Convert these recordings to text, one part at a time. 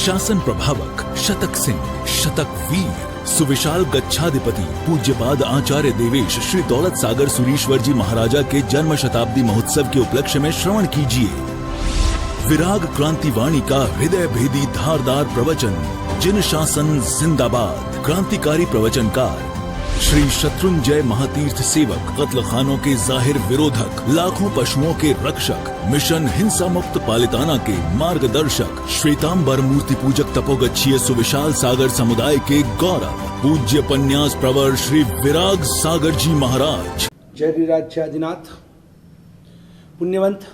शासन प्रभावक शतक सिंह, शतक वीर, सुविशाल गच्छाधिपति पूज्यपाद आचार्य देवेश श्री दौलत सागर सुरीश्वर जी महाराजा के जन्म शताब्दी महोत्सव के उपलक्ष्य में श्रवण कीजिए विराग क्रांति वाणी का हृदय भेदी धारदार प्रवचन। जिन शासन जिंदाबाद। क्रांतिकारी प्रवचनकार श्री शत्रुंजय महातीर्थ सेवक, कत्ल खानों के जाहिर विरोधक, लाखों पशुओं के रक्षक, मिशन हिंसा मुक्त पालिताना के मार्गदर्शक, श्वेतांबर मूर्ति पूजक तपोगच्छीय सुविशाल सागर समुदाय के गौरव, पूज्य पन्यास प्रवर श्री विराग सागर जी महाराज। जय गिरिराजाधिनाथ। पुण्यवंत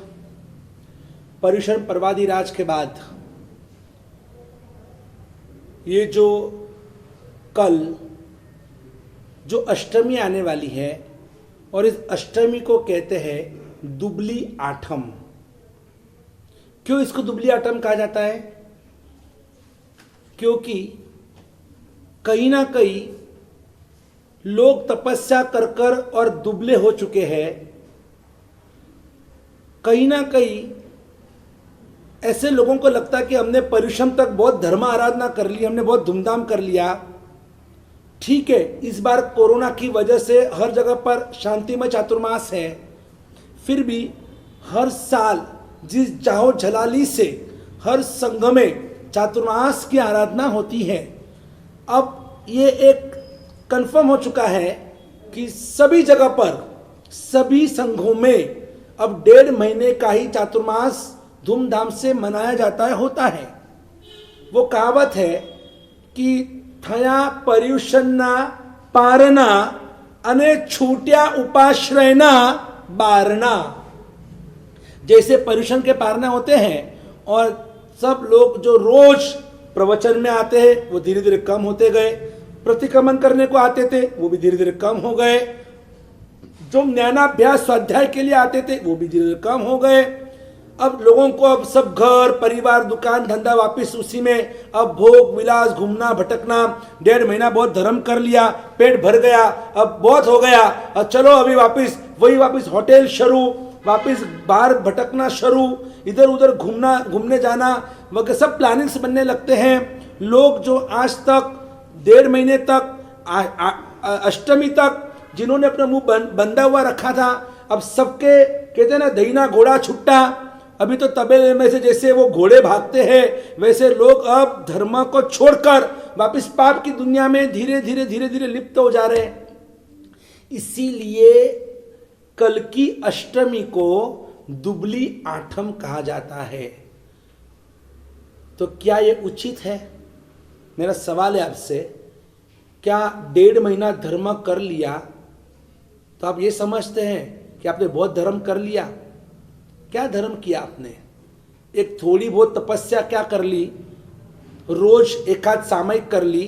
पर्युषण पर्वादिराज के बाद ये जो कल जो अष्टमी आने वाली है, और इस अष्टमी को कहते हैं दुबली आठम। क्यों इसको दुबली आठम कहा जाता है? क्योंकि कहीं ना कहीं लोग तपस्या कर कर और दुबले हो चुके हैं। कहीं ना कहीं ऐसे लोगों को लगता है कि हमने पर्युषण तक बहुत धर्म आराधना कर ली, हमने बहुत धूमधाम कर लिया। ठीक है, इस बार कोरोना की वजह से हर जगह पर शांतिमय चातुर्मास है, फिर भी हर साल जिस जाहो जलाली से हर संघ में चातुर्मास की आराधना होती है। अब ये एक कंफर्म हो चुका है कि सभी जगह पर सभी संघों में अब 1.5 महीने का ही चातुर्मास धूमधाम से मनाया जाता है, होता है। वो कहावत है कि थया पर्युषणना पारना अने छूट्या उपाश्रयना बारना। जैसे पर्युषण के पारना होते हैं और सब लोग जो रोज प्रवचन में आते हैं वो धीरे धीरे कम होते गए, प्रतिक्रमण करने को आते थे वो भी धीरे धीरे कम हो गए, जो ज्ञानाभ्यास स्वाध्याय के लिए आते थे वो भी धीरे धीरे कम हो गए। अब लोगों को अब सब घर परिवार दुकान धंधा वापस उसी में, अब भोग विलास घूमना भटकना, 1.5 महीना बहुत धर्म कर लिया, पेट भर गया, अब बहुत हो गया, अब चलो अभी वापस होटल शुरू, वापस बाहर भटकना शुरू, इधर उधर घूमने जाना वगैरह सब प्लानिंग्स बनने लगते हैं। लोग जो आज तक 1.5 महीने तक अष्टमी तक जिन्होंने अपना मुंह बंधा हुआ रखा था, अब सबके कहते हैं ना दहीना घोड़ा छुट्टा। अभी तो तबेले में से जैसे वो घोड़े भागते हैं वैसे लोग अब धर्म को छोड़कर वापस पाप की दुनिया में धीरे धीरे लिप्त हो जा रहे हैं। इसीलिए कल की अष्टमी को दुबली आठम कहा जाता है। तो क्या ये उचित है? मेरा सवाल है आपसे, क्या 1.5 महीना धर्म कर लिया तो आप ये समझते हैं कि आपने बहुत धर्म कर लिया? क्या धर्म किया आपने? एक थोड़ी बहुत तपस्या क्या कर ली, रोज एक आध सामयिक कर ली,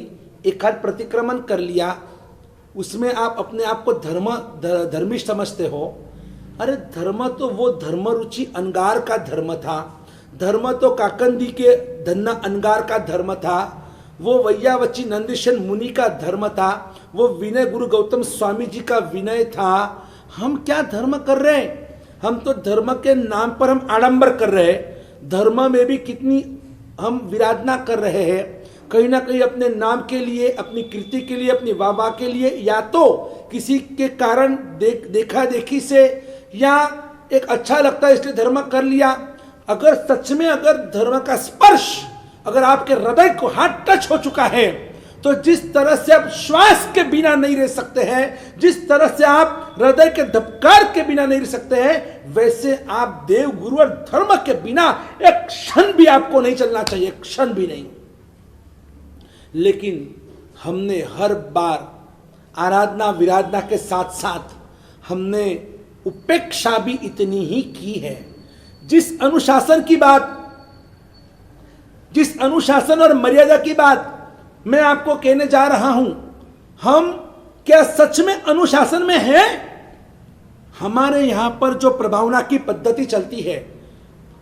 एक आध प्रतिक्रमण कर लिया, उसमें आप अपने आप को धर्मिष्ठ समझते हो? अरे धर्म तो वो धर्म रुचि अंगार का धर्म था, धर्म तो काकंदी के धन्ना अंगार का धर्म था, वो वैयावची नंदीशन मुनि का धर्म था, वो विनय गुरु गौतम स्वामी जी का विनय था। हम क्या धर्म कर रहे हैं? हम तो धर्म के नाम पर हम आडंबर कर रहे हैं, धर्म में भी कितनी हम विराधना कर रहे हैं। कहीं ना कहीं अपने नाम के लिए, अपनी कीर्ति के लिए, अपनी वाह के लिए, या तो किसी के कारण देखा देखी से, या एक अच्छा लगता है इसलिए धर्म कर लिया। अगर सच में अगर धर्म का स्पर्श अगर आपके हृदय को हाथ टच हो चुका है, तो जिस तरह से आप श्वास के बिना नहीं रह सकते हैं, जिस तरह से आप हृदय के धबकार के बिना नहीं रह सकते हैं, वैसे आप देव गुरु और धर्म के बिना एक क्षण भी आपको नहीं चलना चाहिए, एक क्षण भी नहीं। लेकिन हमने हर बार आराधना विराधना के साथ साथ हमने उपेक्षा भी इतनी ही की है। जिस अनुशासन और मर्यादा की बात मैं आपको कहने जा रहा हूं, हम क्या सच में अनुशासन में हैं? हमारे यहां पर जो प्रभावना की पद्धति चलती है,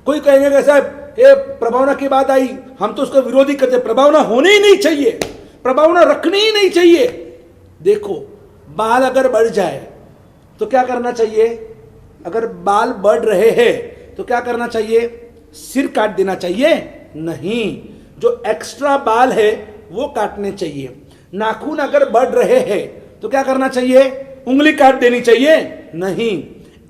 कोई कहेंगे कि साहब ये प्रभावना की बात आई, हम तो उसका विरोधी करते, प्रभावना होनी ही नहीं चाहिए, प्रभावना रखनी ही नहीं चाहिए। देखो, बाल अगर बढ़ जाए तो क्या करना चाहिए? अगर बाल बढ़ रहे हैं तो क्या करना चाहिए? सिर काट देना चाहिए? नहीं, जो एक्स्ट्रा बाल है वो काटने चाहिए। नाखून अगर बढ़ रहे हैं तो क्या करना चाहिए? उंगली काट देनी चाहिए? नहीं,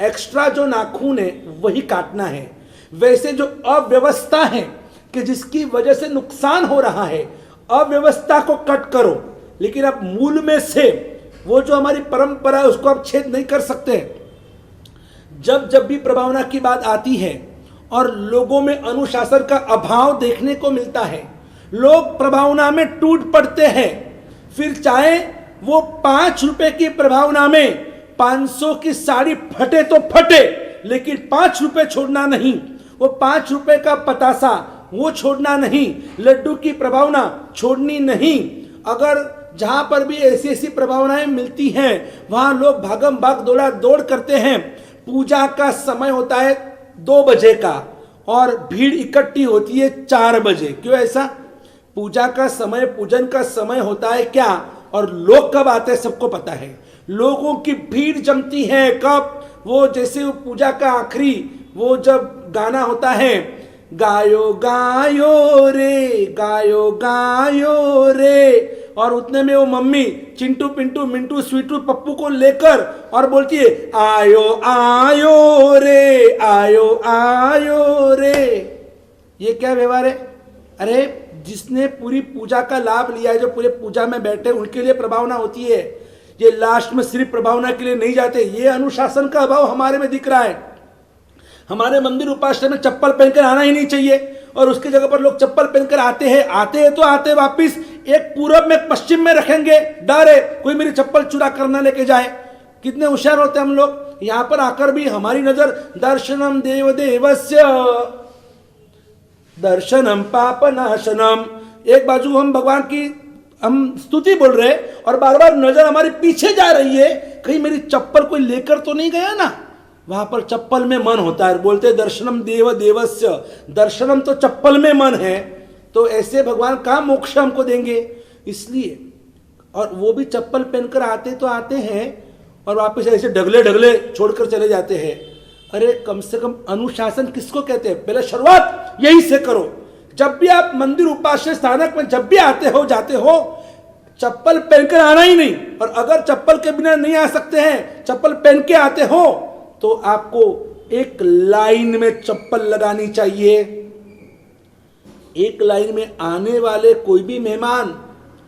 एक्स्ट्रा जो नाखून है वही काटना है। वैसे जो अव्यवस्था है कि जिसकी वजह से नुकसान हो रहा है, अव्यवस्था को कट करो, लेकिन अब मूल में से वो जो हमारी परंपरा है उसको आप छेद नहीं कर सकते। जब भी प्रभावना की बात आती है और लोगों में अनुशासन का अभाव देखने को मिलता है, लोग प्रभावना में टूट पड़ते हैं। फिर चाहे वो 5 रुपए की प्रभावना में 500 की साड़ी फटे तो फटे, लेकिन 5 रुपए छोड़ना नहीं, वो 5 रुपए का पतासा वो छोड़ना नहीं, लड्डू की प्रभावना छोड़नी नहीं। अगर जहां पर भी ऐसी ऐसी प्रभावनाएं मिलती हैं वहां लोग भागम भाग दौड़ा दौड़ करते हैं। पूजा का समय होता है 2 बजे का और भीड़ इकट्ठी होती है 4 बजे। क्यों ऐसा? पूजा का समय, पूजन का समय होता है क्या, और लोग कब आते हैं सबको पता है। लोगों की भीड़ जमती है कब? वो जैसे वो पूजा का आखिरी वो जब गाना होता है, गायो गायो रे, गायो गायो रे, और उतने में वो मम्मी चिंटू पिंटू मिंटू स्वीटू पप्पू को लेकर और बोलती है आयो आयो रे, आयो आयो रे। ये क्या व्यवहार है? अरे जिसने पूरी पूजा का लाभ लिया है, जो पूरे पूजा में बैठे उनके लिए प्रभावना होती है। ये लास्ट में सिर्फ प्रभावना के लिए नहीं जाते। ये अनुशासन का अभाव हमारे में दिख रहा है। हमारे मंदिर उपासना में चप्पल पहनकर आना ही नहीं चाहिए, और उसकी जगह पर लोग चप्पल पहनकर आते हैं तो आते वापिस एक पूरब में पश्चिम में रखेंगे, डर है कोई मेरी चप्पल चुरा करना लेके जाए। कितने होशियार होते हैं हम लोग। यहां पर आकर भी हमारी नजर दर्शनम देव देवस्य दर्शनम पापनाशनम, एक बाजू हम भगवान की हम स्तुति बोल रहे हैं और बार बार नजर हमारे पीछे जा रही है, कहीं मेरी चप्पल कोई लेकर तो नहीं गया ना। वहां पर चप्पल में मन होता है। बोलते दर्शनम देव देवस्य, दर्शनम तो चप्पल में मन है, तो ऐसे भगवान कहाँ मोक्ष हमको देंगे। इसलिए, और वो भी चप्पल पहनकर आते तो आते हैं और वापस ऐसे ढगले ढगले छोड़कर चले जाते हैं। अरे कम से कम अनुशासन किसको कहते हैं? पहले शुरुआत यही से करो। जब भी आप मंदिर उपास्य स्थानक में जब भी आते हो जाते हो, चप्पल पहनकर आना ही नहीं, और अगर चप्पल के बिना नहीं आ सकते हैं, चप्पल पहन के आते हो, तो आपको एक लाइन में चप्पल लगानी चाहिए। एक लाइन में आने वाले कोई भी मेहमान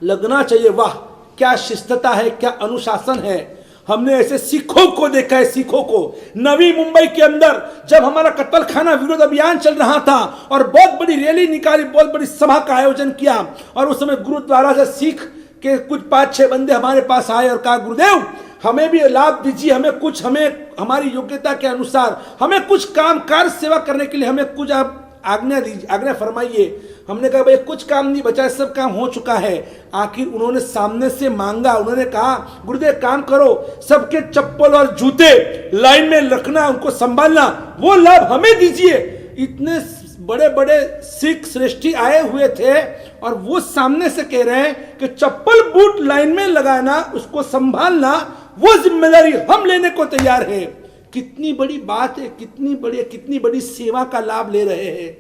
लगना चाहिए। वाह क्या शिस्तता है, क्या अनुशासन है। हमने ऐसे सिखों को देखा है, सिखों को। नवी मुंबई के अंदर जब हमारा कत्ल खाना विरोध अभियान चल रहा था और बहुत बड़ी रैली निकाली, बहुत बड़ी सभा का आयोजन किया, और उस समय गुरुद्वारा से सिख के कुछ 5-6 बंदे हमारे पास आए और कहा गुरुदेव हमें भी लाभ दीजिए, हमें हमारी योग्यता के अनुसार हमें कुछ काम कार्य सेवा करने के लिए हमें कुछ आप आज्ञा दीजिए, आज्ञा फरमाइए। हमने कहा भाई कुछ काम नहीं बचा है, सब काम हो चुका है। आखिर उन्होंने सामने से मांगा, उन्होंने कहा गुरुदेव काम करो, सबके चप्पल और जूते लाइन में रखना, उनको संभालना, वो लाभ हमें दीजिए। इतने बड़े बड़े सिख श्रेष्ठी आए हुए थे और वो सामने से कह रहे हैं कि चप्पल बूट लाइन में लगाना, उसको संभालना, वो जिम्मेदारी हम लेने को तैयार है। कितनी बड़ी बात है, कितनी बड़ी सेवा का लाभ ले रहे हैं।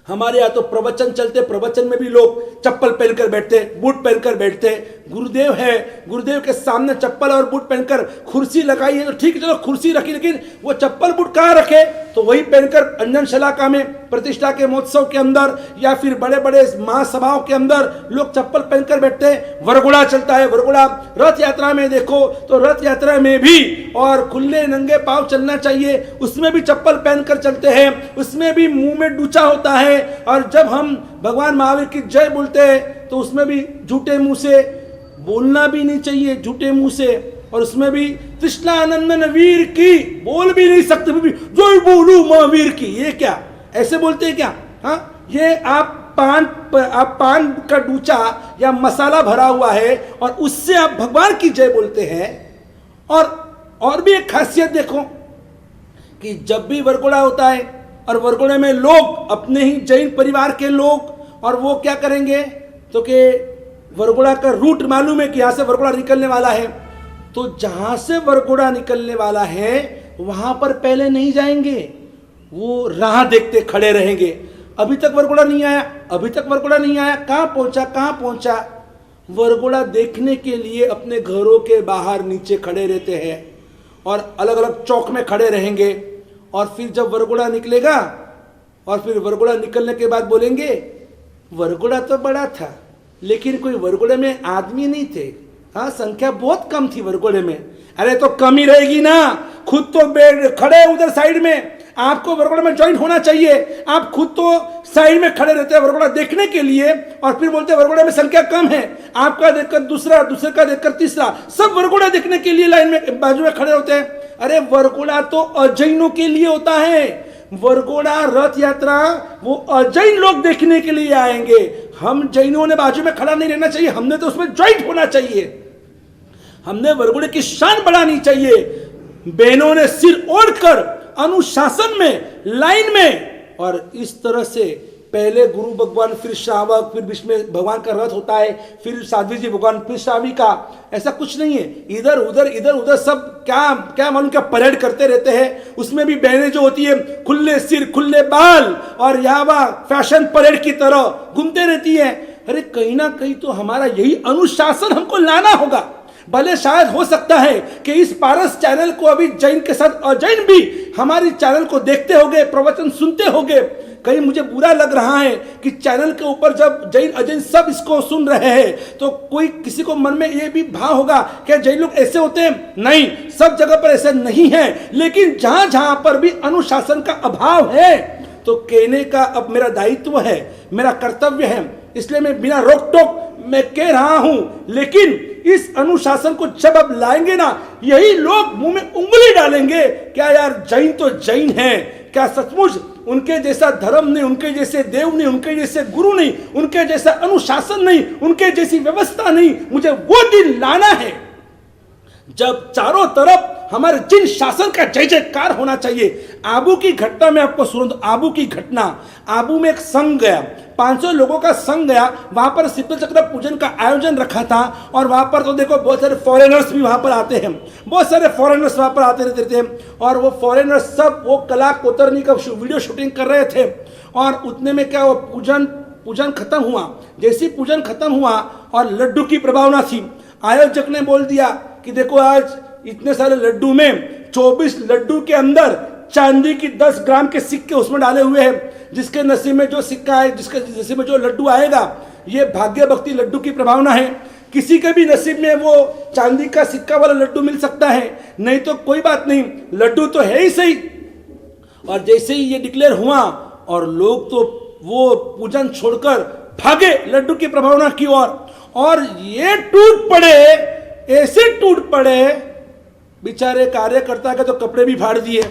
हमारे यहाँ तो प्रवचन चलते, प्रवचन में भी लोग चप्पल पहनकर बैठते, बूट पहनकर बैठते। गुरुदेव है, गुरुदेव के सामने चप्पल और बूट पहनकर कुर्सी लगाई है तो ठीक है, चलो कुर्सी रखी, लेकिन वो चप्पल बूट कहाँ रखे? तो वही पहनकर अंजन शलाका में प्रतिष्ठा के महोत्सव के अंदर या फिर बड़े बड़े महासभाओं के अंदर लोग चप्पल पहनकर बैठते हैं। वरघोड़ा चलता है, वरघोड़ा रथ यात्रा में देखो तो रथ यात्रा में भी और खुले नंगे पांव चलना चाहिए, उसमें भी चप्पल पहनकर चलते हैं, उसमें भी मुंह में डूचा होता है। और जब हम भगवान महावीर की जय बोलते हैं तो उसमें भी झूठे मुंह से बोलना भी नहीं चाहिए, झूठे मुंह से। और उसमें भी कृष्णानंदन वीर की बोल भी नहीं सकते, जय बोलू महावीर की। ये क्या ऐसे बोलते हैं क्या? हाँ, ये आप पान का डूचा या मसाला भरा हुआ है और उससे आप भगवान की जय बोलते हैं। और भी एक खासियत देखो कि जब भी वरघोड़ा होता है और वरघोड़े में लोग अपने ही जैन परिवार के लोग, और वो क्या करेंगे तो कि वरघोड़ा का रूट मालूम है कि यहाँ से वरघोड़ा निकलने वाला है, तो जहाँ से वरघोड़ा निकलने वाला है वहाँ पर पहले नहीं जाएंगे, वो राह देखते खड़े रहेंगे। अभी तक वरघोड़ा नहीं आया, अभी तक वरघोड़ा नहीं आया। कहाँ पहुंचा? वरघोड़ा देखने के लिए अपने घरों के बाहर नीचे खड़े रहते हैं और अलग अलग चौक में खड़े रहेंगे, और फिर जब वरघोड़ा निकलेगा और फिर वरघोड़ा निकलने के बाद बोलेंगे वरघोड़ा तो बड़ा था लेकिन कोई वरघोड़े में आदमी नहीं थे, हाँ संख्या बहुत कम थी वरघोड़े में। अरे तो कम ही रहेगी ना, खुद तो बेड खड़े उधर साइड में, आपको वरघोड़ा में ज्वाइंट होना चाहिए। आप खुद तो साइड में खड़े रहते हैं वरघोड़ा देखने के लिए और फिर बोलते हैं वरघोड़ा में संख्या कम है। आपका देखकर दूसरा, दूसरे का देखकर तीसरा, सब वरघोड़ा देखने के लिए लाइन में बाजू में खड़े होते हैं। अरे वरघोड़ा तो अजैनों के लिए होता है, वरघोड़ा रथ यात्रा वो अजैन लोग देखने के लिए आएंगे। हम जैनों ने बाजू में खड़ा नहीं रहना चाहिए, हमने तो उसमें ज्वाइंट होना चाहिए, हमने वरघोड़े की शान बढ़ानी चाहिए। बहनों ने सिर ओढ़कर अनुशासन में, लाइन में, और इस तरह से पहले गुरु भगवान, फिर श्रावक, फिर बीच में भगवान का रथ होता है, फिर साध्वी जी भगवान, फिर श्राविका। ऐसा कुछ नहीं है, इधर उधर सब क्या मालूम क्या परेड करते रहते हैं। उसमें भी बहनें जो होती है खुले सिर खुले बाल और यहाँ फैशन परेड की तरह घूमते रहती है। अरे कहीं ना कहीं तो हमारा यही अनुशासन हमको लाना होगा। भले शायद हो सकता है कि इस पारस चैनल को अभी जैन के साथ अजैन भी हमारी चैनल को देखते होंगे, प्रवचन सुनते होंगे। कहीं मुझे बुरा लग रहा है कि चैनल के ऊपर जब जैन अजैन सब इसको सुन रहे हैं तो कोई किसी को मन में ये भी भाव होगा कि जैन लोग ऐसे होते हैं। नहीं, सब जगह पर ऐसे नहीं है, लेकिन जहां जहां पर भी अनुशासन का अभाव है तो कहने का अब मेरा दायित्व है, मेरा कर्तव्य है, इसलिए मैं बिना रोक टोक मैं कह रहा हूं। लेकिन इस अनुशासन को जब अब लाएंगे ना, यही लोग मुंह में उंगली डालेंगे, क्या यार जैन तो जैन है, क्या सचमुच उनके जैसा धर्म नहीं, उनके जैसे देव नहीं, उनके जैसे गुरु नहीं, उनके जैसा अनुशासन नहीं, उनके जैसी व्यवस्था नहीं। मुझे वो दिन लाना है जब चारों तरफ हमारे जिन शासन का जय जयकार होना चाहिए। आबू की घटना में आपको सुनो तो, आबू की घटना, आबू में एक संघ गया, 500 लोगों का संघ गया, वहां पर शीतल चक्र पूजन का आयोजन रखा था। और वहां पर तो देखो बहुत सारे फॉरेनर्स भी वहां पर आते हैं, बहुत सारे फॉरेनर्स वहां पर आते रहते थे। और वो फॉरेनर्स सब वो कला कोतरनी का वीडियो शूटिंग कर रहे थे। और उतने में क्या, वो पूजन खत्म हुआ। जैसे पूजन खत्म हुआ और लड्डू की प्रभावना थी, आयोजक ने बोल दिया कि देखो आज इतने सारे लड्डू में 24 लड्डू के अंदर चांदी की 10 ग्राम के सिक्के उसमें डाले हुए हैं। जिसके नसीब में जो सिक्का है, जिसके नसीब में जो लड्डू आएगा, ये भाग्य भक्ति लड्डू की प्रभावना है। किसी के भी नसीब में वो चांदी का सिक्का वाला लड्डू मिल सकता है, नहीं तो कोई बात नहीं, लड्डू तो है ही सही। और जैसे ही ये डिक्लेयर हुआ और लोग तो वो पूजन छोड़कर भागे लड्डू की प्रभावना की ओर, और ये टूट पड़े, ऐसे टूट पड़े, बेचारे कार्यकर्ता के तो कपड़े भी फाड़ दिए।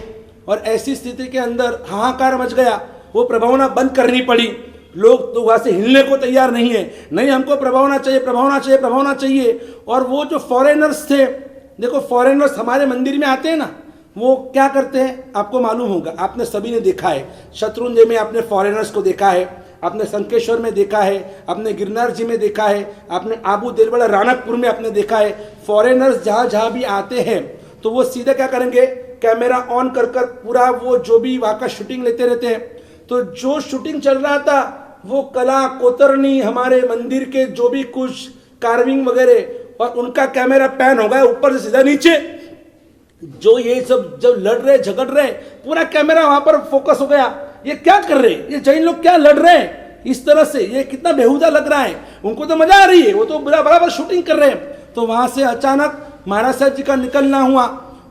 और ऐसी स्थिति के अंदर हाहाकार मच गया, वो प्रभावना बंद करनी पड़ी। लोग तो वहां से हिलने को तैयार नहीं है, नहीं हमको प्रभावना चाहिए, प्रभावना चाहिए, प्रभावना चाहिए। और वो जो फॉरेनर्स थे, देखो फॉरेनर्स हमारे मंदिर में आते हैं ना, वो क्या करते हैं आपको मालूम होगा, आपने सभी ने देखा है। शत्रुंजय में आपने फॉरेनर्स को देखा है, आपने संकेश्वर में देखा है, आपने गिरनार जी में देखा है, आपने आबू देलवाड़ा राणकपुर में आपने देखा है। फॉरेनर्स जहाँ जहाँ भी आते हैं तो वो सीधे क्या करेंगे, कैमरा ऑन कर कर पूरा वो जो भी वहाँ का शूटिंग लेते रहते हैं। तो जो शूटिंग चल रहा था वो कला कोतरनी, हमारे मंदिर के जो भी कुछ कार्विंग वगैरह, और उनका कैमरा पैन हो गया ऊपर से सीधा नीचे। जो ये सब जब लड़ रहे झगड़ रहे, पूरा कैमरा वहां पर फोकस हो गया। ये क्या कर रहे हैं, ये जैन लोग क्या लड़ रहे हैं इस तरह से, ये कितना बेहुदा लग रहा है। उनको तो मजा आ रही है, वो तो बराबर शूटिंग कर रहे हैं। तो वहां से अचानक महाराज साहब जी का निकलना हुआ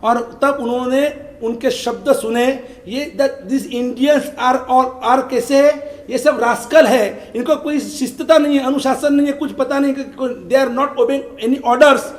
और तब उन्होंने उनके शब्द सुने, ये दिस इंडियंस आर कैसे है, ये सब रास्कल है, इनको कोई शिस्तता नहीं है, अनुशासन नहीं है, कुछ पता नहीं, they are not obeying any orders,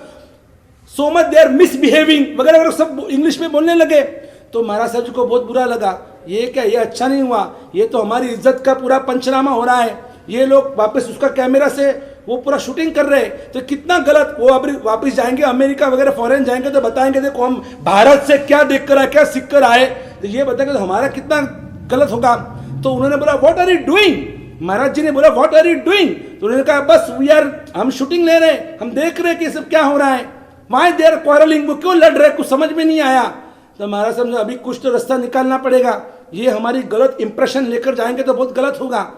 so much they are misbehaving वगैरह वगैरह सब इंग्लिश में बोलने लगे। तो महाराज साहब जी को बहुत बुरा लगा, ये क्या, ये अच्छा नहीं हुआ, ये तो हमारी इज्जत का पूरा पंचनामा हो रहा है। ये लोग वापस उसका कैमरा से वो पूरा शूटिंग कर रहे हैं, तो कितना गलत। वो अभी वापस जाएंगे अमेरिका वगैरह फॉरेन जाएंगे तो बताएंगे देखो हम भारत से क्या देख कर आए, क्या सीख कर आए, तो ये बताएंगे तो हमारा कितना गलत होगा। तो उन्होंने बोला व्हाट आर यू डूइंग, महाराज जी ने बोला व्हाट आर यू डूइंग, तो उन्होंने कहा बस हम शूटिंग ले रहे हैं, हम देख रहे हैं कि सब क्या हो रहा है, व्हाई दे आर क्वारलिंग, वो क्यों लड़ रहे, कुछ समझ में नहीं आया। तो महाराज साहब अभी कुछ तो रास्ता निकालना पड़ेगा। ये हमारी गलत इंप्रेशन लेकर जाएंगे तो बहुत गलत होगा।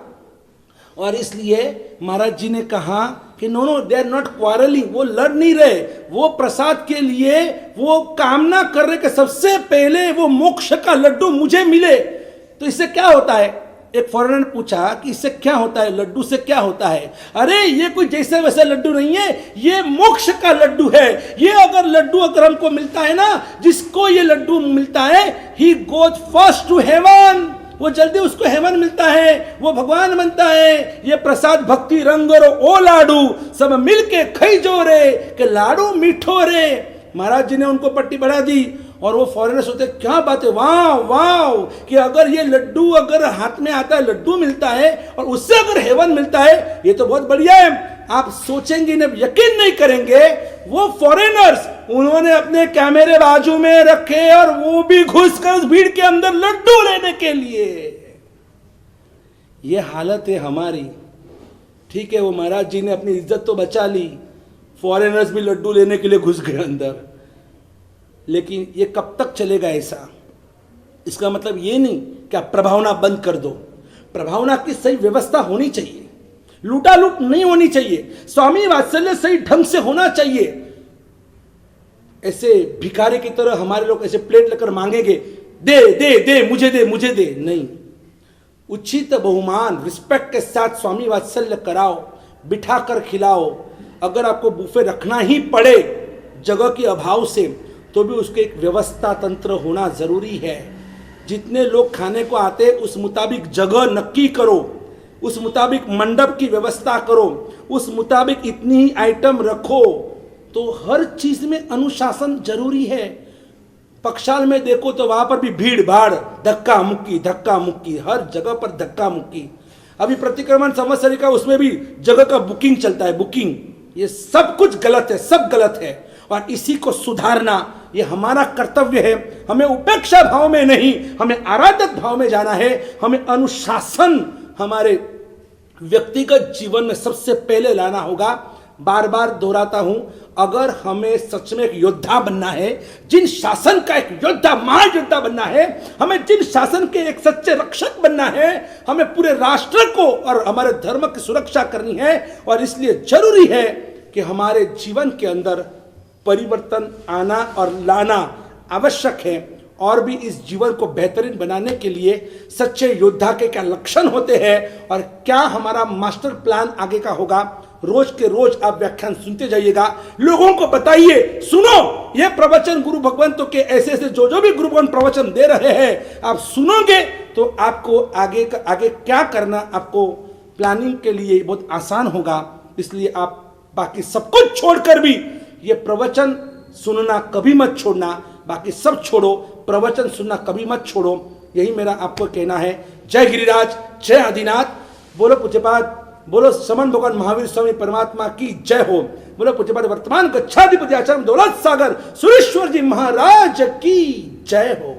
और इसलिए महाराज जी ने कहा कि no no, they are not quarrelling, वो लड़ नहीं रहे, वो प्रसाद के लिए वो कामना कर रहे कि सबसे पहले वो मोक्ष का लड्डू मुझे मिले। तो इससे क्या होता है? एक फॉरेनर ने पूछा कि इससे क्या होता है, लड्डू से क्या होता है? अरे ये कोई जैसे वैसे लड्डू नहीं है, ये मोक्ष का लड्डू है। ये अगर लड्डू अगर हमको मिलता है ना, जिसको ये लड्डू मिलता है, he goes first to heaven, वो जल्दी उसको हेवन मिलता है, वो भगवान बनता है। ये प्रसाद भक्ति रंग रो ओ लाडू, सब मिलके खई जो रे कि लाडू मीठो रे। महाराज जी ने उनको पट्टी बढ़ा दी और वो फॉरेनर्स होते, क्या बात है, वाह वाह, कि अगर ये लड्डू अगर हाथ में आता है, लड्डू मिलता है और उससे अगर हेवन मिलता है, ये तो बहुत बढ़िया है। आप सोचेंगे ना, यकीन नहीं करेंगे, वो फॉरेनर्स उन्होंने अपने कैमरे बाजू में रखे और वो भी घुसकर उस भीड़ के अंदर लड्डू लेने के लिए। ये हालत है हमारी। ठीक है, वो महाराज जी ने अपनी इज्जत तो बचा ली, फॉरेनर्स भी लड्डू लेने के लिए घुस गए अंदर। लेकिन ये कब तक चलेगा ऐसा? इसका मतलब ये नहीं कि आप प्रभावना बंद कर दो। प्रभावना की सही व्यवस्था होनी चाहिए, लूटालूट नहीं होनी चाहिए, स्वामी वात्सल्य सही ढंग से होना चाहिए। ऐसे भिखारी की तरह हमारे लोग ऐसे प्लेट लेकर मांगेंगे, दे दे दे मुझे दे मुझे दे, नहीं। उचित बहुमान रिस्पेक्ट के साथ स्वामी वात्सल्य कराओ, बिठा कर खिलाओ। अगर आपको बुफे रखना ही पड़े जगह के अभाव से, तो भी उसके एक व्यवस्था तंत्र होना जरूरी है। जितने लोग खाने को आते उस मुताबिक जगह नक्की करो, उस मुताबिक मंडप की व्यवस्था करो, उस मुताबिक इतनी ही आइटम रखो। तो हर चीज में अनुशासन जरूरी है। पक्षाल में देखो तो वहां पर भी भीड़ भाड़, धक्का मुक्की, हर जगह पर धक्का मुक्की। अभी प्रतिक्रमण संवत्सरी का उसमें भी जगह का बुकिंग चलता है, बुकिंग। ये सब कुछ गलत है, सब गलत है। और इसी को सुधारना ये हमारा कर्तव्य है। हमें उपेक्षा भाव में नहीं, हमें आराधक भाव में जाना है। हमें अनुशासन हमारे व्यक्तिगत जीवन में सबसे पहले लाना होगा। बार बार दोहराता हूं, अगर हमें सच में एक योद्धा बनना है, जिन शासन का एक योद्धा, महायोद्धा बनना है, हमें जिन शासन के एक सच्चे रक्षक बनना है, हमें पूरे राष्ट्र को और हमारे धर्म की सुरक्षा करनी है। और इसलिए जरूरी है कि हमारे जीवन के अंदर परिवर्तन आना और लाना आवश्यक है। और भी इस जीवन को बेहतरीन बनाने के लिए सच्चे योद्धा के क्या लक्षण होते हैं और क्या हमारा मास्टर प्लान आगे का होगा, रोज के रोज आप व्याख्यान सुनते जाइएगा, लोगों को बताइए, सुनो ये प्रवचन गुरु भगवंतों के ऐसे ऐसे जो भी गुरु भगवंत प्रवचन दे रहे हैं, आप सुनोगे तो आपको आगे क्या करना, आपको प्लानिंग के लिए बहुत आसान होगा। इसलिए आप बाकी सब कुछ छोड़कर भी ये प्रवचन सुनना कभी मत छोड़ना, बाकी सब छोड़ो, प्रवचन सुनना कभी मत छोड़ो। यही मेरा आपको कहना है। जय गिरिराज, जय आदिनाथ, बोलो पूज्यपाद, बोलो समन भगवान महावीर स्वामी परमात्मा की जय हो। बोलो पूज्यपाद वर्तमान गच्छाधिपति आचार्य दौलत सागर सुरेश्वर जी महाराज की जय हो।